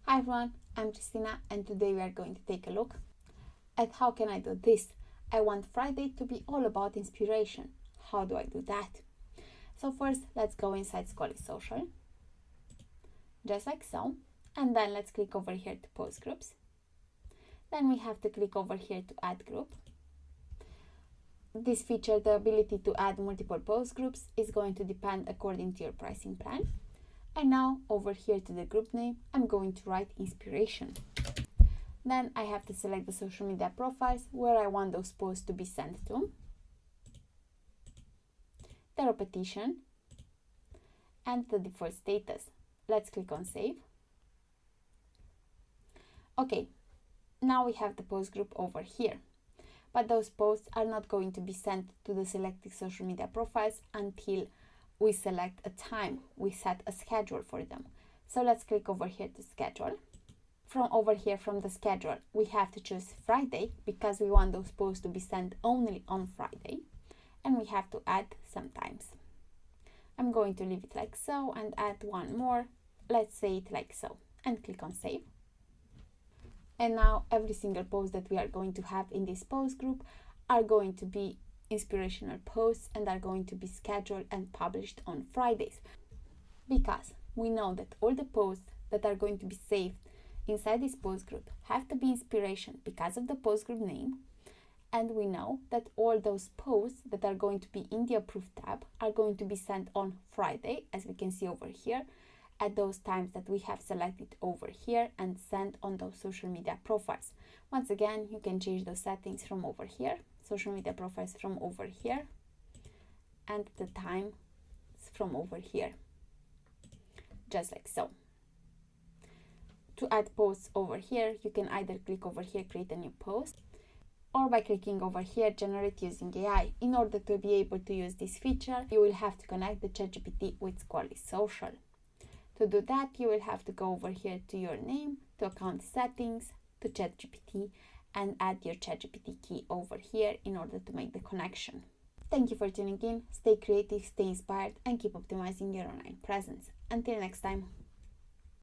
Hi everyone, I'm Christina and today we are going to take a look at how can I do this. I want Friday to be all about inspiration. How do I do that? So first, let's go inside Squirrly Social, just like so, and then let's click over here to post groups. Then we have to click over here to add group. This feature, the ability to add multiple post groups, is going to depend according to your pricing plan. And now over here to the group name, I'm going to write inspiration. Then I have to select the social media profiles where I want those posts to be sent to, the repetition, and the default status. Let's click on save. Okay, now we have the post group over here, but those posts are not going to be sent to the selected social media profiles until we select a time, we set a schedule for them. So let's click over here to schedule. From over here from the schedule, we have to choose Friday because we want those posts to be sent only on Friday. And we have to add some times. I'm going to leave it like so and add one more. Let's say it like so and click on save. And now every single post that we are going to have in this post group are going to be inspirational posts and are going to be scheduled and published on Fridays, because we know that all the posts that are going to be saved inside this post group have to be inspiration because of the post group name, and we know that all those posts that are going to be in the approved tab are going to be sent on Friday, as we can see over here, at those times that we have selected over here and sent on those social media profiles. Once again, you can change those settings from over here, social media profiles from over here, and the time from over here, just like so. To add posts over here, you can either click over here, create a new post, or by clicking over here, generate using AI. In order to be able to use this feature, you will have to connect the ChatGPT with Squirrly Social. To do that, you will have to go over here to your name, to account settings, to ChatGPT, and add your ChatGPT key over here in order to make the connection. Thank you for tuning in. Stay creative, stay inspired, and keep optimizing your online presence. Until next time.